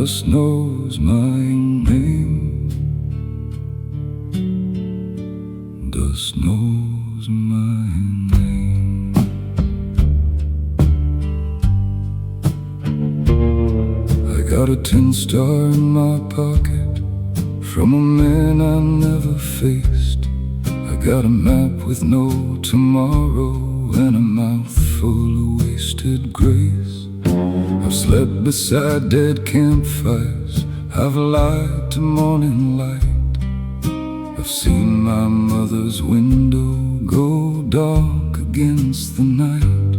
Dust knows my name. Dust knows my name. I got a 10-star in my pocket from a man I never faced. I got a map with no tomorrow and a mouth full of wasted grace. I've slept beside dead campfires, I've lied to morning light. I've seen my mother's window go dark against the night.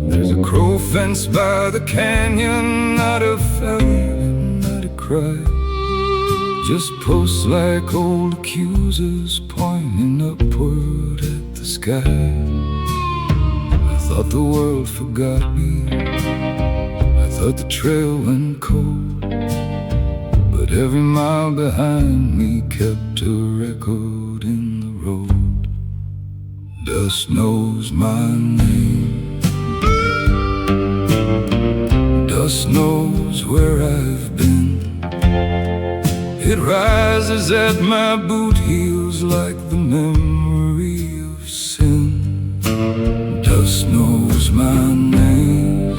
There's a crow fence by the canyon, not a felon, not a cry. Just posts like old accusers pointing upward at the sky. I thought the world forgot me, I thought the trail went cold, but every mile behind me kept a record in the road. Dust knows my name. Dust knows where I've been. It rises at my boot heels like the memory of sin. Dust knows my name.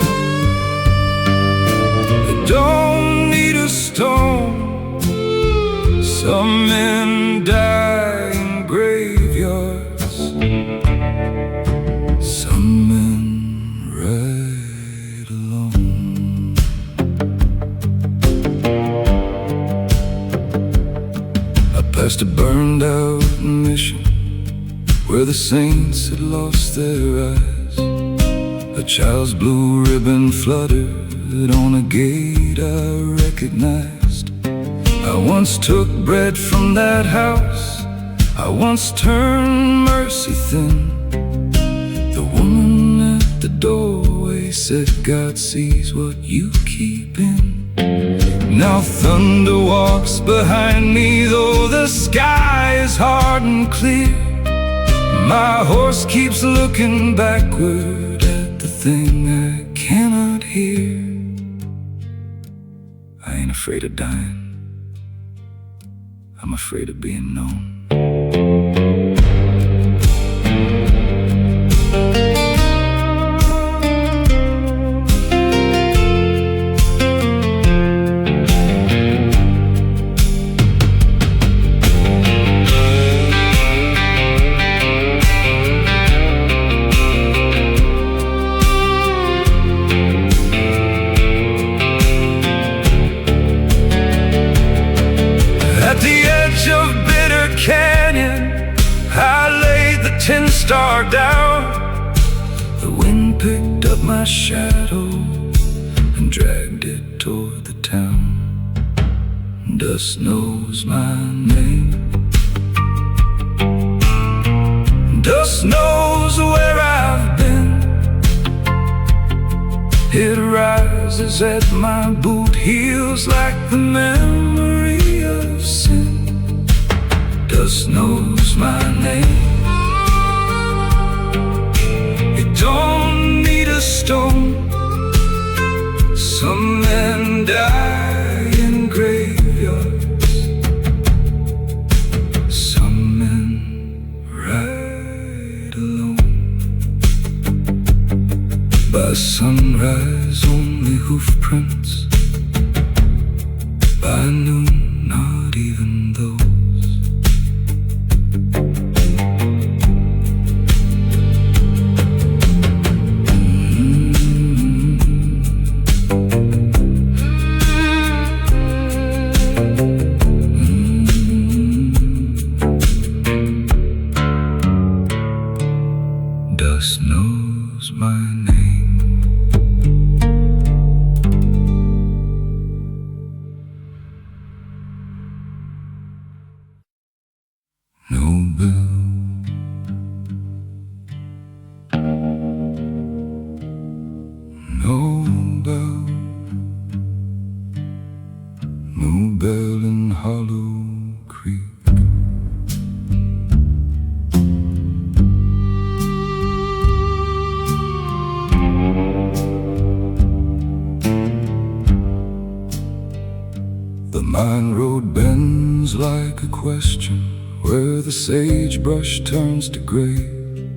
It don't need a stone. Some men die in graveyards, some men ride alone. I passed a burned out mission where the saints had lost their eyes. A child's blue ribbon fluttered on a gate I recognized. I once took bread from that house, I once turned mercy thin. The woman at the doorway said, God sees what you keep in. Now thunder walks behind me, though the sky is hard and clear. My horse keeps looking backward at the thing I cannot hear. I ain't afraid of dying, I'm afraid of being known. At the edge of Bitter Canyon, I laid the 10-star down. The wind picked up my shadow and dragged it toward the town. Dust knows my name. Dust knows where I've been. It rises at my boot heels like the memory of sin. Dust knows my name. It don't need a stone. Some men die in graveyards, some men ride alone. By sunrise only hoof prints, by noon not even those. Dust knows my name. like a question where the sagebrush turns to gray.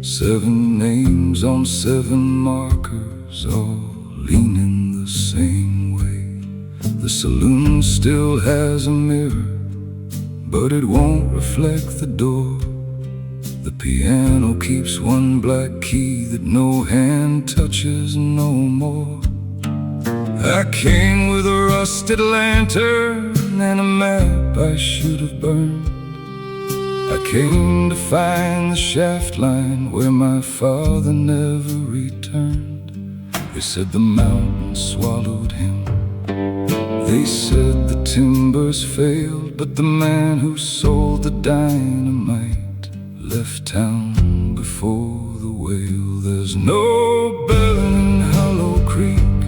7 names on 7 markers, all leaning the same way. The saloon still has a mirror, but it won't reflect the door. The piano keeps one black key that no hand touches no more. I came with a rusted lantern and a map I should have burned. I came to find the shaft line where my father never returned. They said the mountain swallowed him. They said the timbers failed, but the man who sold the dynamite left town before the whale. There's no bell in Hollow Creek,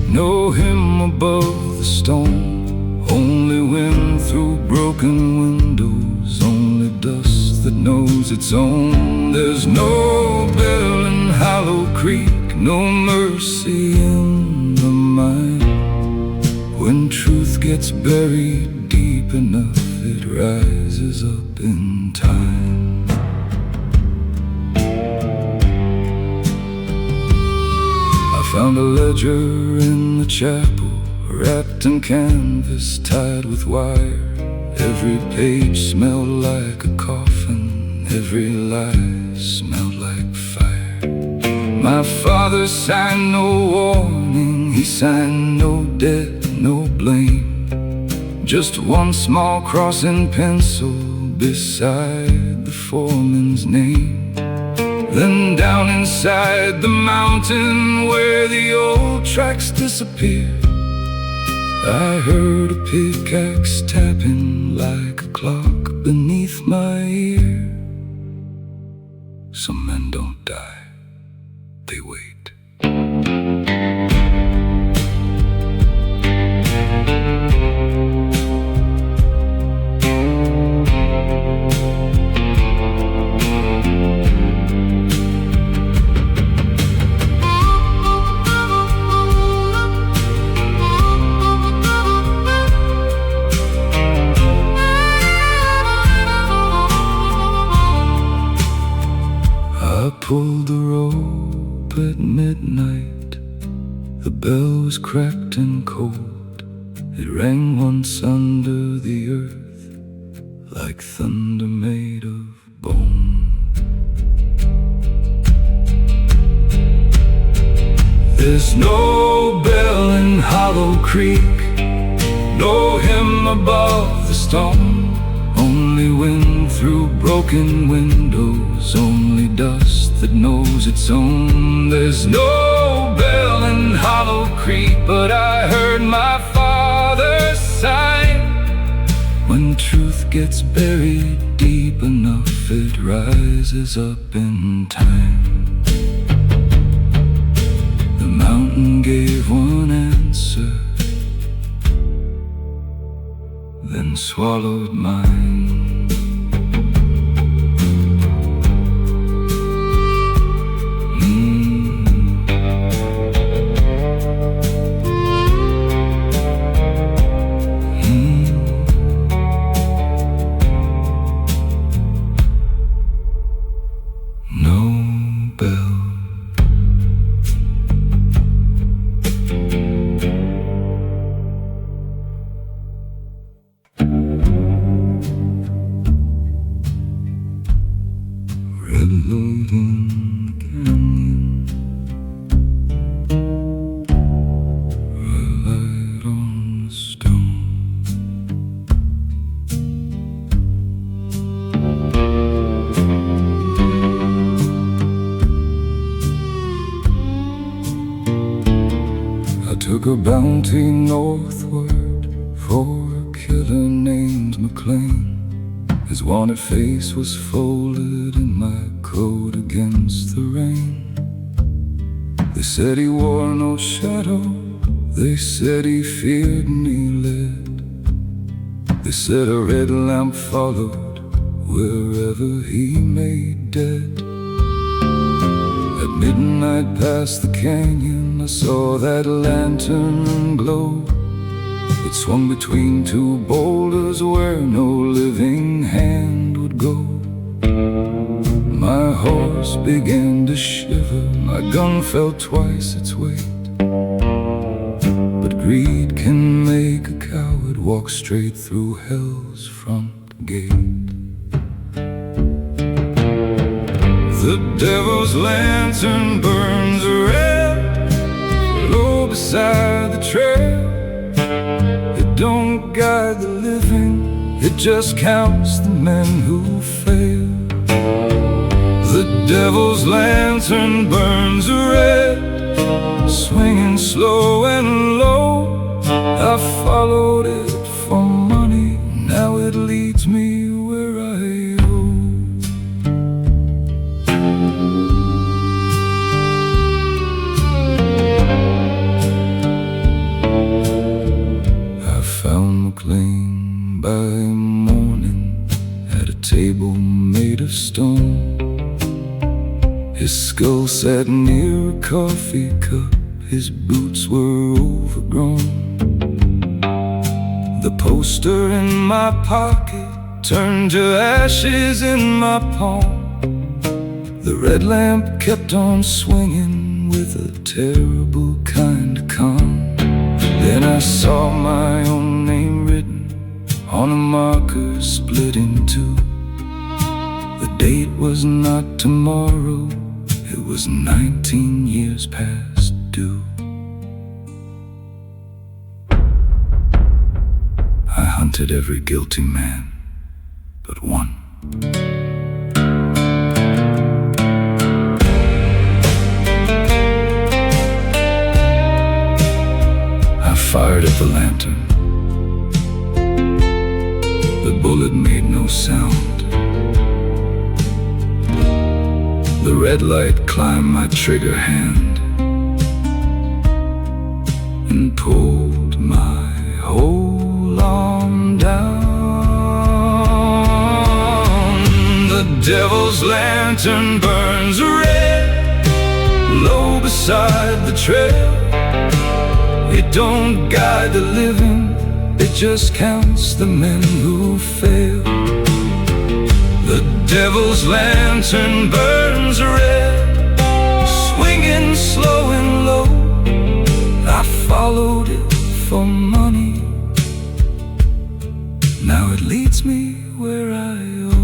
no hymn above the stone, only wind through broken windows, only dust that knows its own. There's no bell in Hollow Creek, no mercy in the mine. When truth gets buried deep enough, it rises up in time. I found a ledger in the chapel, wrapped in canvas, tied with wire. Every page smelled like a coffin, every lie smelled like fire. My father signed no warning, he signed no debt, no blame. Just one small cross in pencil beside the foreman's name. Then down inside the mountain where the old tracks disappeared, I heard a pickaxe tapping like a clock beneath my ear. Some men don't die, they wait. I pulled the rope at midnight. The bell was cracked and cold. It rang once under the earth, like thunder made of bone. There's no bell in Hollow Creek, no hymn above the stone, only wind through broken windows, only dust that knows its own. There's no bell in Hollow Creek, but I heard my father sign. When truth gets buried deep enough, it rises up in time. The mountain gave one answer, then swallowed mine. Took a bounty northward for a killer named McLean. His wanted face was folded in my coat against the rain. They said he wore no shadow, they said he feared me lit. They said a red lamp followed wherever he made dead. At midnight past the canyon, I saw that lantern glow. It swung between two boulders where no living hand would go. My horse began to shiver, my gun fell twice its weight. But greed can make a coward walk straight through hell's front gate. The devil's lantern burns red low beside the trail. It don't guide the living, it just counts the men who fail. The devil's lantern burns red, swinging slow and low. I followed it for money, now it leads me where I go. I found McLean by morning at a table made of stone. His skull sat near a coffee cup, his boots were overgrown. The poster in my pocket turned to ashes in my palm. The red lamp kept on swinging with a terrible kind of calm. Then I saw my own name written on a marker split in two. The date was not tomorrow, it was 19 years past due. I hunted every guilty man but one. I fired at the lantern. The bullet made no sound. The red light climbed my trigger hand and pulled my whole arm down. The devil's lantern burns red low beside the trail. It don't guide the living, it just counts the men who fail. The devil's lantern burns red, swinging slow and low. I followed it for money, now it leads me where I go.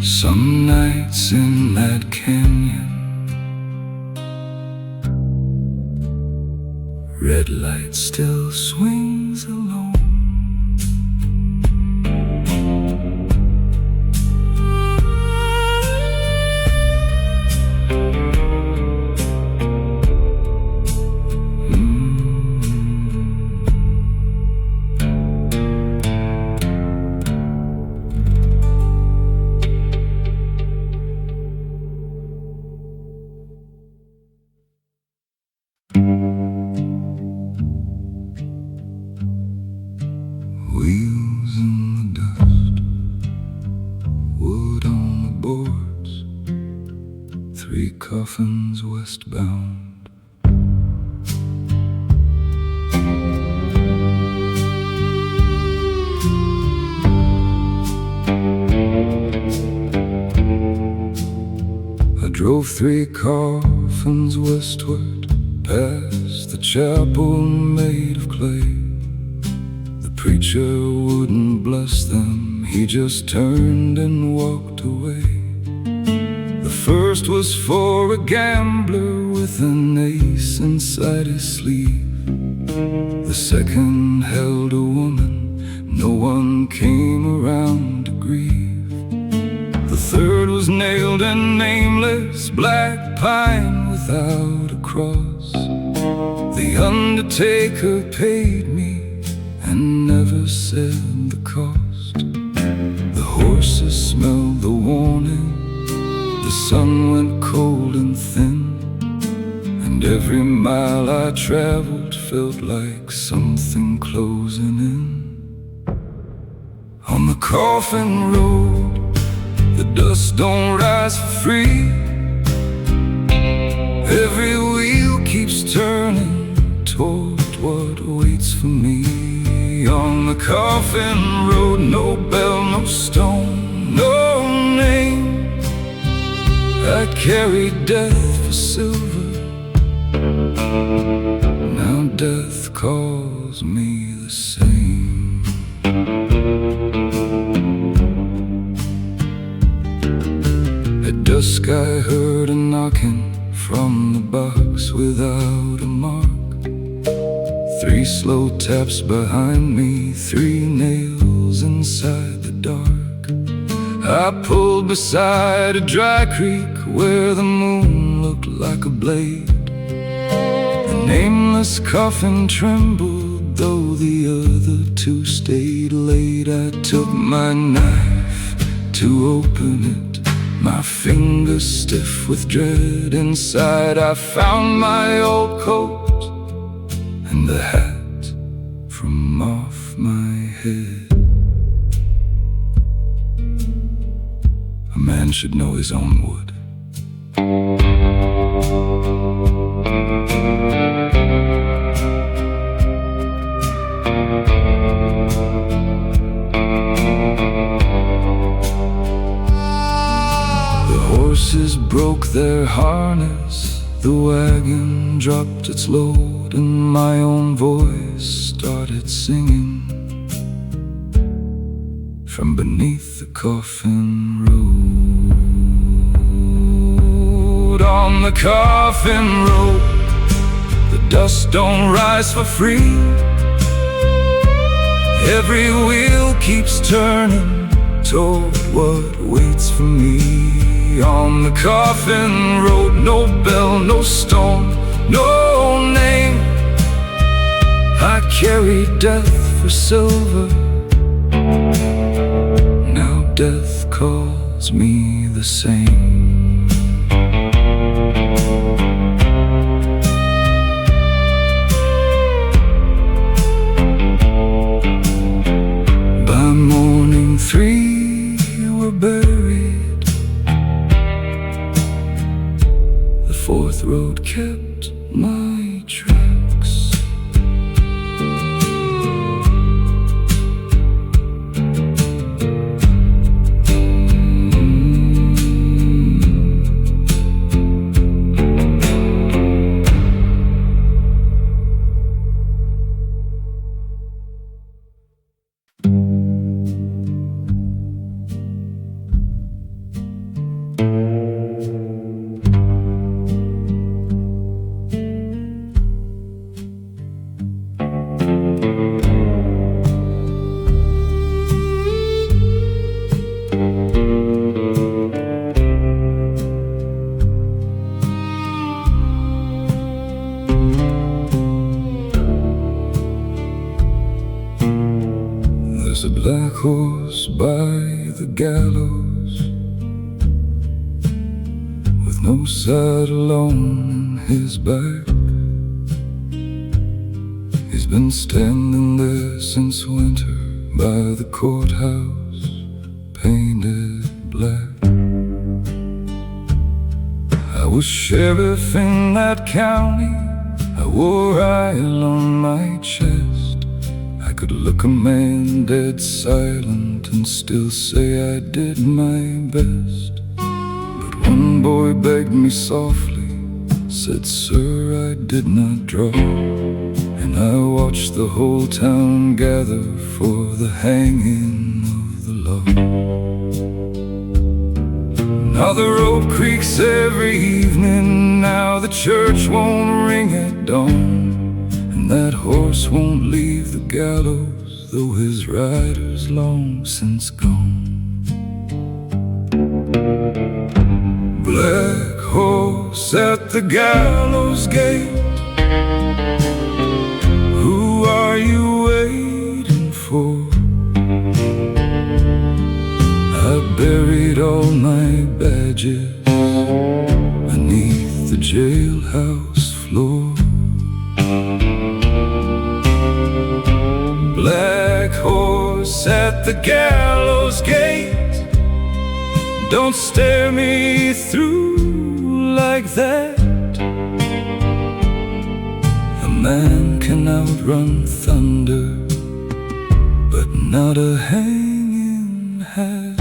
Some nights in that canyon, red light still swings alone. Wheels in the dust, wood on the boards, 3 coffins westbound. I drove 3 coffins westward, past the chapel made of clay. The preacher wouldn't bless them, he just turned and walked away. The first was for a gambler with an ace inside his sleeve. The second held a woman no one came around to grieve. The third was nailed and nameless, black pine without a cross. The undertaker paid me and never said the cost. The horses smelled the warning, the sun went cold and thin, and every mile I traveled felt like something closing in. On the coffin road, the dust don't rise for free. Every wheel keeps turning, for me. On the coffin road, no bell, no stone, no name. I carried death for silver. Now death calls me the same. At dusk I heard a knocking from the box without a mark. 3 slow taps behind me, 3 nails inside the dark. I pulled beside a dry creek where the moon looked like a blade. The nameless coffin trembled, though the other 2 stayed late. I took my knife to open it, my fingers stiff with dread. Inside I found my old coat and the hat from off my head. A man should know his own wood. Horses broke their harness, the wagon dropped its load, and my own voice started singing from beneath the coffin road. On the coffin road, the dust don't rise for free. Every wheel keeps turning toward what waits for me. On the coffin road, no bell, no stone, no name. I carry death for silver. Now death calls me the same. By morning 3 were buried. The 4th road kept my tracks. There's a black horse by the gallows, with no saddle on his back. He's been standing there since winter by the courthouse, painted black. I was sheriff in that county. I wore iron on my chest. I could look a man dead silent and still say I did my best. But one boy begged me softly, said, "Sir, I did not draw." And I watched the whole town gather for the hanging of the law. Now the rope creaks every evening, now the church won't ring at dawn. That horse won't leave the gallows, though his rider's long since gone. Black horse at the gallows gate, who are you waiting for? I buried all my badges beneath the jailhouse floor. Black horse at the gallows gate, don't stare me through like that. The man can outrun thunder, but not a hanging hat.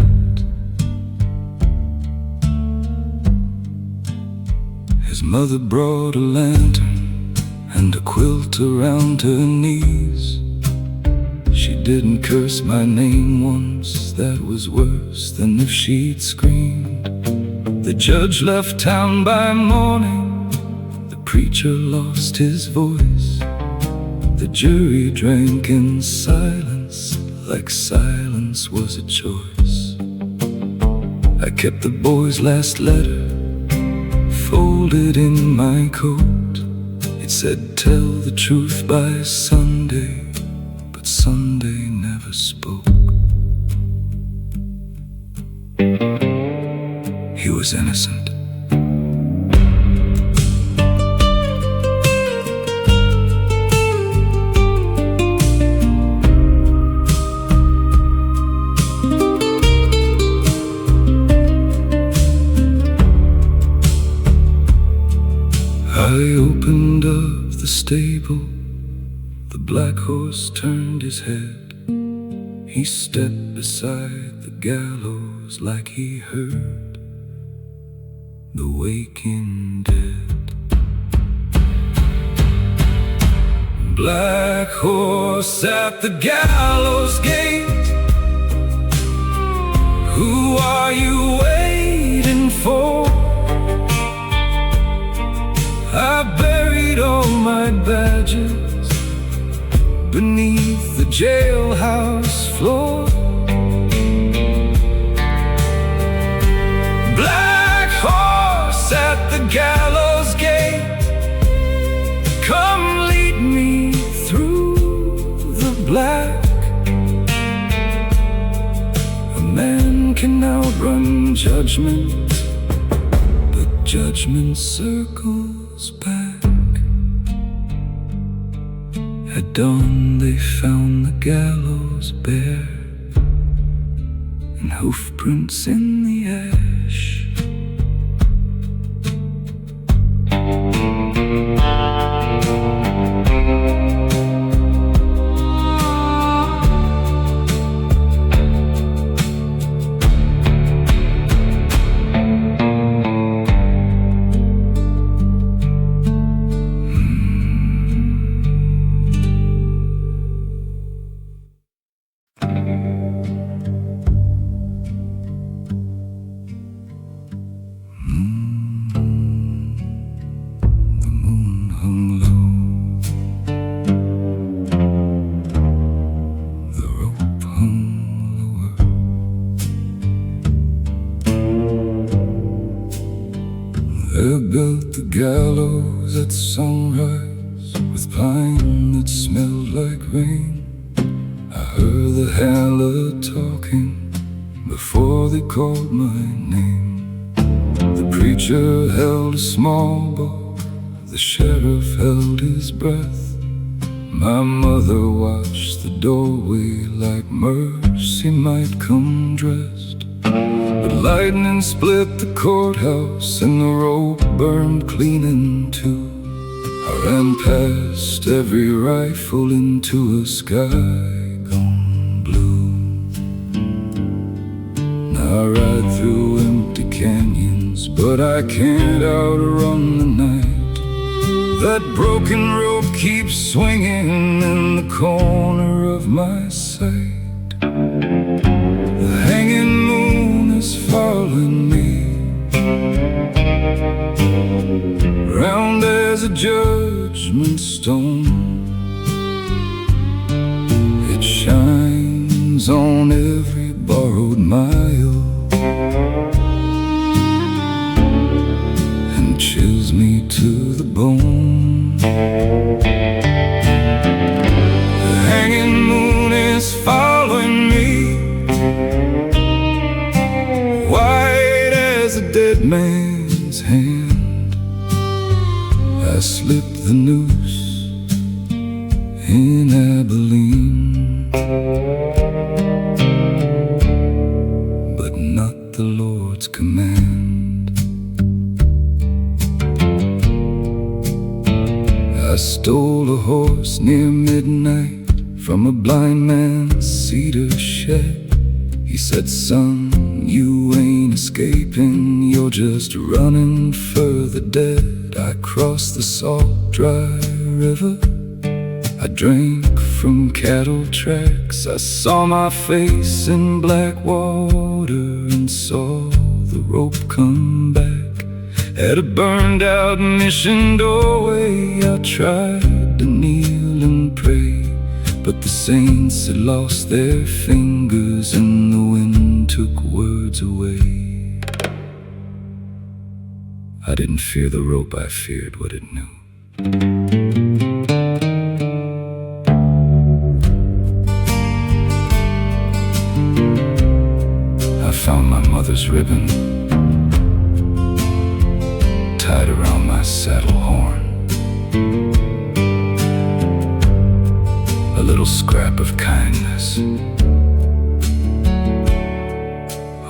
His mother brought a lantern and a quilt around her knees. She didn't curse my name once, that was worse than if she'd screamed. The judge left town by morning, the preacher lost his voice. The jury drank in silence, like silence was a choice. I kept the boy's last letter folded in my coat. It said, tell the truth by Sunday, but Sunday never spoke. He was innocent. I opened up the stable. The black horse turned his head. He stepped beside the gallows like he heard the waking dead. Black horse at the gallows gate, who are you waiting for? I buried all my badges beneath the jailhouse floor. Black horse at the gallows gate, come lead me through the black. A man can outrun judgment, but judgment circles back. At dawn they found the gallows bare, and hoof prints in the ash. They built the gallows at sunrise with pine that smelled like rain. I heard the handler talking before they called my name. The preacher held a small book, the sheriff held his breath. My mother watched the doorway like mercy might come dressed. But lightning split the courthouse and the rope burned clean in two. I ran past every rifle into a sky gone blue. Now I ride through empty canyons, but I can't outrun the night. That broken rope keeps swinging in the corner of my sight. The hanging moon is following me, round as a judgment stone. It shines on every borrowed mile and chills me to the bone. The hanging moon is following me, white as a dead man's hand. I slipped the noose in Abilene, but not the Lord's command. I stole a horse near midnight from a blind man's cedar shed. He said, "Son, you ain't escaping, you're just running further dead." I crossed the salt, dry river, I drank from cattle tracks. I saw my face in black water and saw the rope come back. At a burned out mission doorway, I tried to kneel and pray, but the saints had lost their fingers and the wind took words away. I didn't fear the rope, I feared what it knew. I found my mother's ribbon tied around my saddle horn, a little scrap of kindness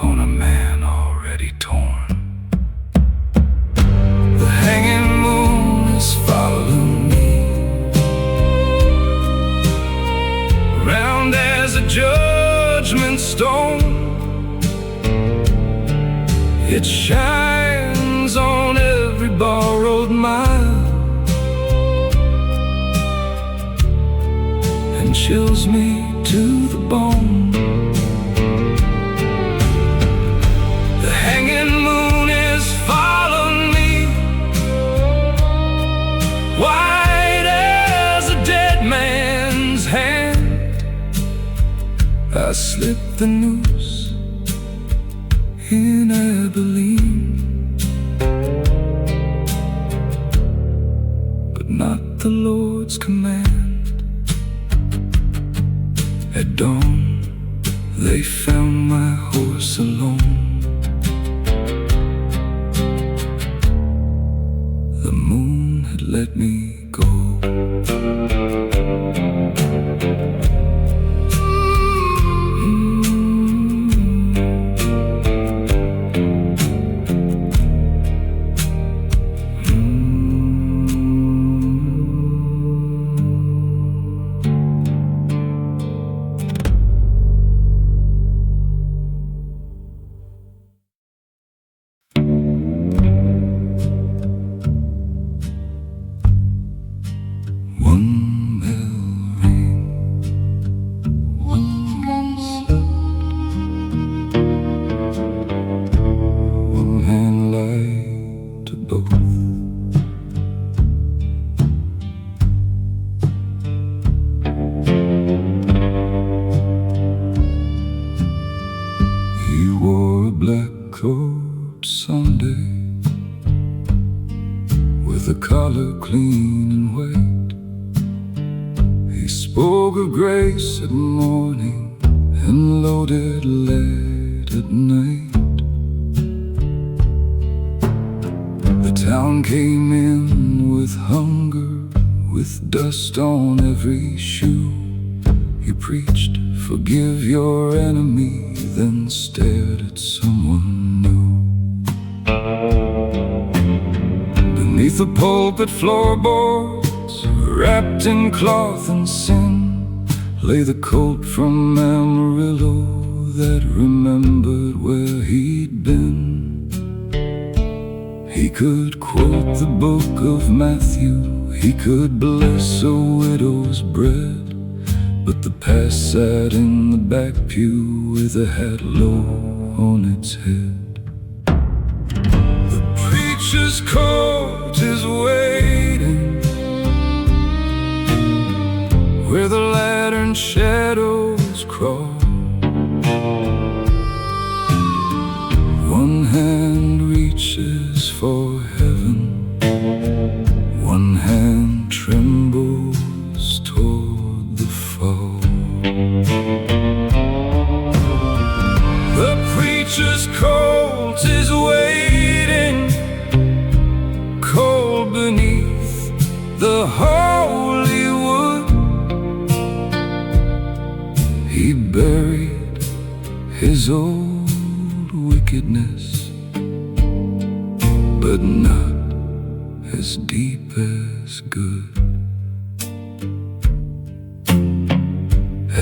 on a man already torn. The hanging moon is following me, round as a judgment stone. It shines on every borrowed mile and chills me to the bone. The hanging moon is following me, white as a dead man's hand. I slipped the noose in Abilene, but not the Lord's command. At dawn, they found my horse alone. The moon had let me go. Black coat Sunday, with a collar clean and white. He spoke of grace at morning and loaded lead at night. The town came in with hunger, with dust on every shoe. He preached, "Forgive your enemy," then stared at someone new. Beneath the pulpit floorboards, wrapped in cloth and sin, lay the coat from Amarillo that remembered where he'd been. He could quote the book of Matthew, he could bless a widow's bread, but the past sat in the back pew with a hat low on its head. The preacher's coat is waiting where the lantern shadows crawl. One hand reaches for heaven, one hand trembles toward the fall. The preacher's coat is waiting, cold beneath the holy wood. He buried his old wickedness, but not as deep as good.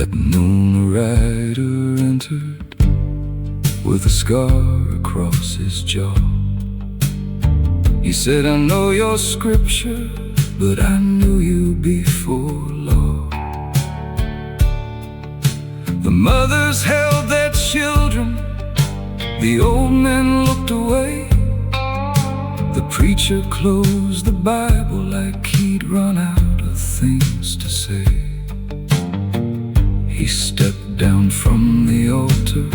At noon a rider entered with a scar across his jaw. He said, I know your scripture, but I knew you before law. The mothers held their children, the old men looked away. The preacher closed the Bible like he'd run out of things to say. He stepped down from the altar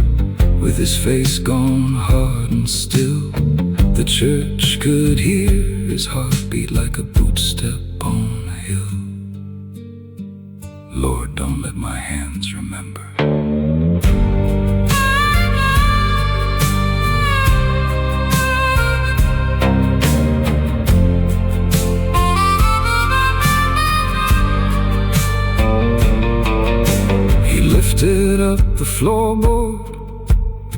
with his face gone hard and still. The church could hear his heartbeat like a bootstep on a hill. Lord, don't let my hands remember. He lifted up the floorboard,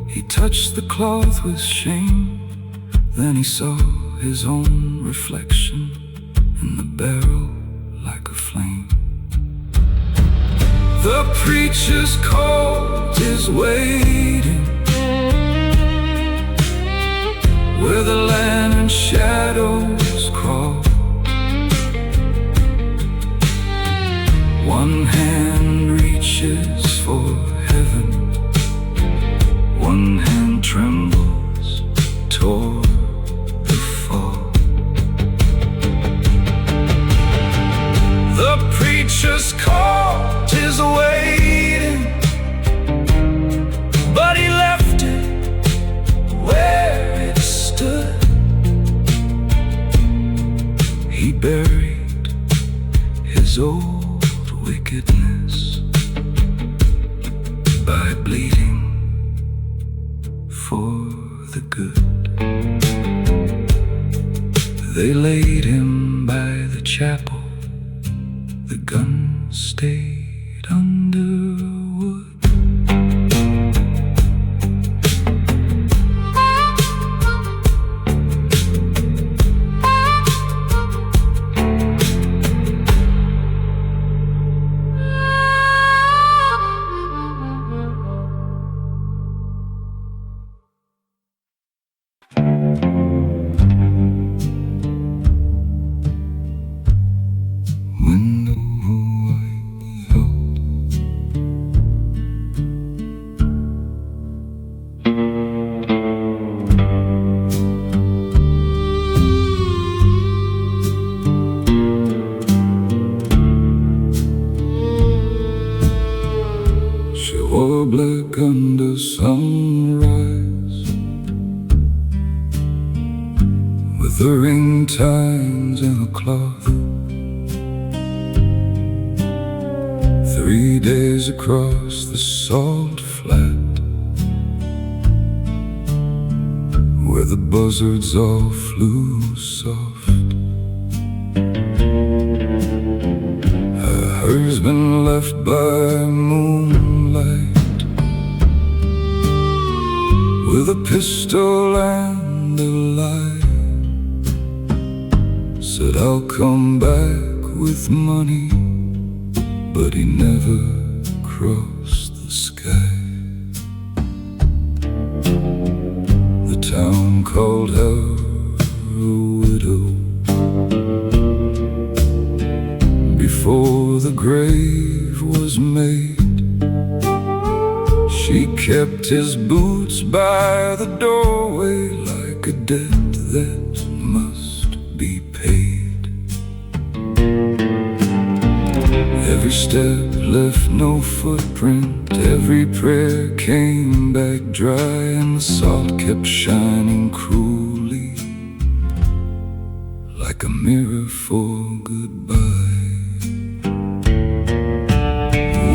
he touched the cloth with shame. Then he saw his own reflection in the barrel like a flame. The preacher's colt is waiting where the lantern shadows crawl. One hand reaches for heaven, one hand trembles toward the fall. The preacher's colt is waiting, but he left it where it stood. He buried his old wickedness by bleeding for the good. They laid him by the chapel, the gun stayed underwood. Or black under sunrise, with the ring tines in a cloth. 3 days across the salt flat, where the buzzards all flew soft. Her husband left by moonlight, with a pistol and a lie. Said I'll come back with money, but he never crossed the sky. The town called her a widow before the grave was made. She kept his boots by the doorway like a debt that must be paid. Every step left no footprint, every prayer came back dry, and the salt kept shining cruelly like a mirror for goodbye.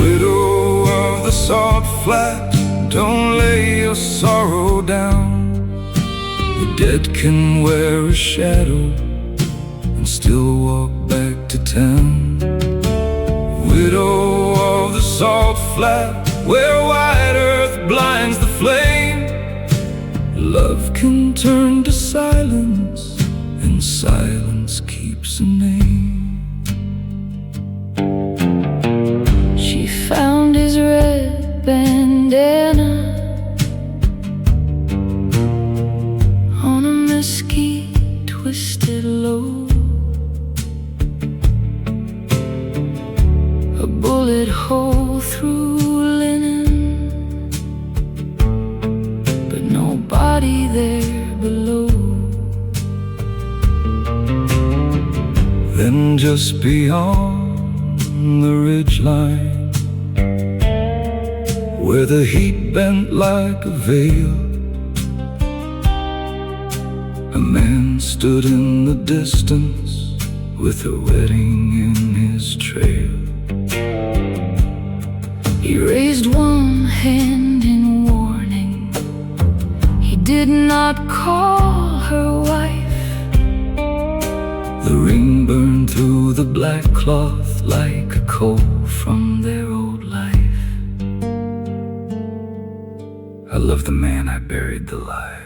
Widow of the salt flat, don't lay your sorrow down. The dead can wear a shadow and still walk back to town. Widow of the salt flat, where white earth blinds the flame. Love can turn to silence, and silence keeps a name. She found his low. A bullet hole through linen, but nobody there below. Then just beyond the ridgeline, where the heat bent like a veil, a man stood in the distance with a wedding in his trail. He raised one hand in warning. He did not call her wife. The ring burned through the black cloth like a coal from their old life. I love the man I buried alive.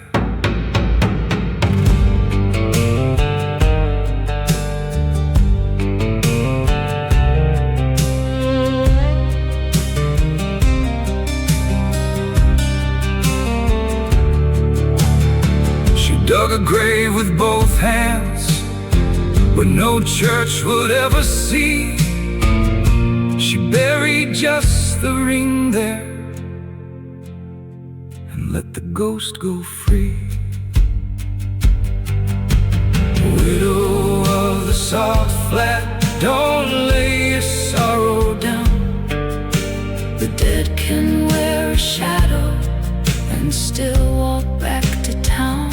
Dug a grave with both hands, but no church would ever see. She buried just the ring there and let the ghost go free. Widow of the salt flat, don't lay your sorrow down. The dead can wear a shadow and still walk back to town.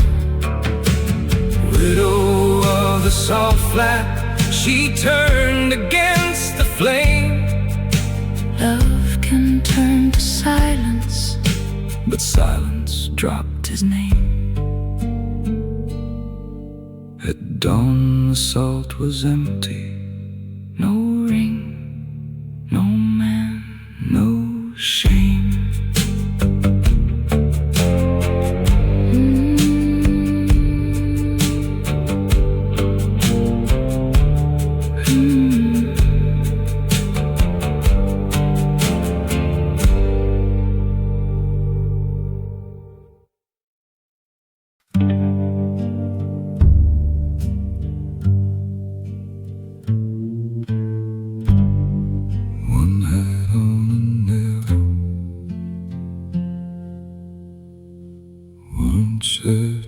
Widow of the salt flat, she turned against the flame. Love can turn to silence, but silence dropped his name. At dawn the salt was empty. No ring, no man, no shame.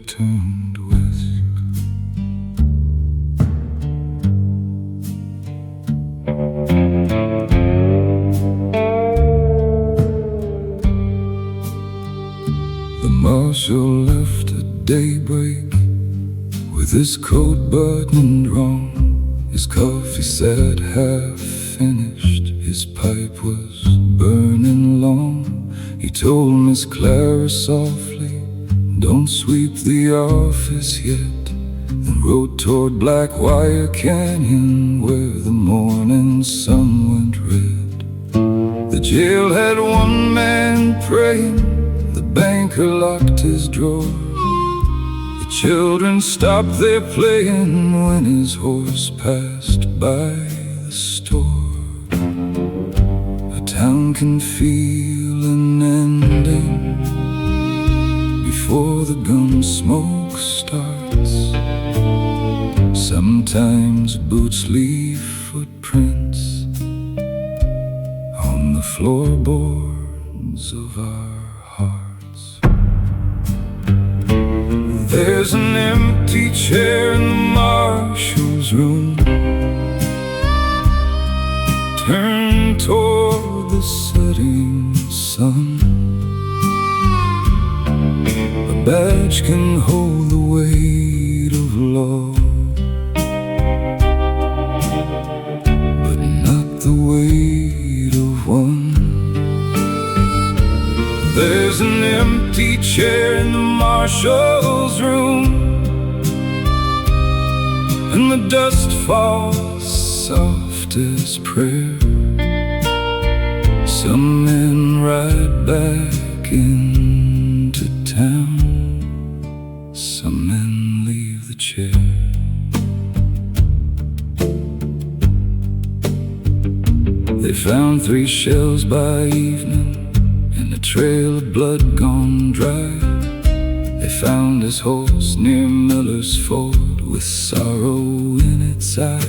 Turned west. The marshal left at daybreak with his coat buttoned wrong. His coffee sat half finished, his pipe was burning long. He told Miss Clara softly, don't sweep the office yet, and rode toward Blackwire Canyon, where the morning sun went red. The jail had one man praying, the banker locked his drawer. The children stopped their playing when his horse passed by the store. A town can feel an ending before the gun smoke starts. Sometimes boots leave footprints on the floorboards of our hearts. There's an empty chair in the marshal's room, turned toward the setting sun. A badge can hold the weight of law, but not the weight of one. There's an empty chair in the marshal's room, and the dust falls soft as prayer. Some men ride back into town, some men leave the chair. They found 3 shells by evening, and a trail of blood gone dry. They found his horse near Miller's Ford, with sorrow in its eye.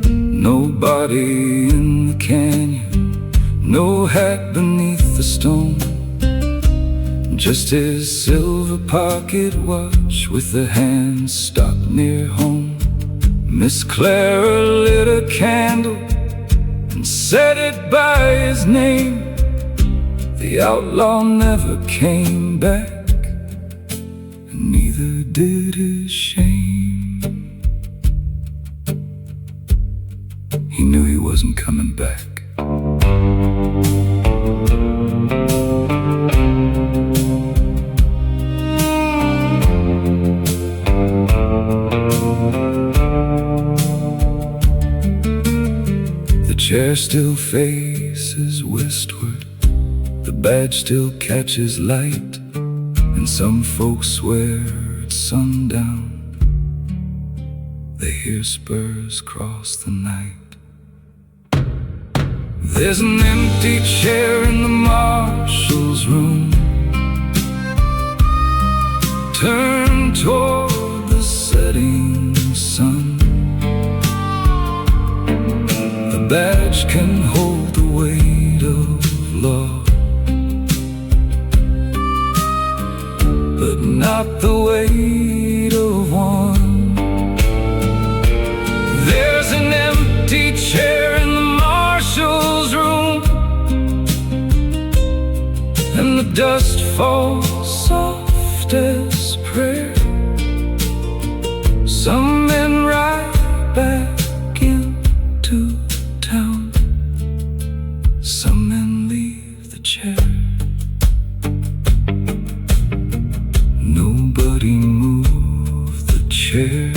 Nobody in the canyon, no hat beneath the stone, just his silver pocket watch with the hand stopped near home. Miss Clara lit a candle and set it by his name. The outlaw never came back, and neither did his shame. He knew he wasn't coming back. The chair still faces westward, the badge still catches light, and some folks swear it's sundown. They hear spurs cross the night. There's an empty chair in the marshal's room, turned toward the setting sun. The badge can hold the weight of law, but not the weight of one. There's an empty chair in the marshal's room, and the dust falls soft as prayer. Some men ride back into town, some men leave the chair. Nobody moved the chair.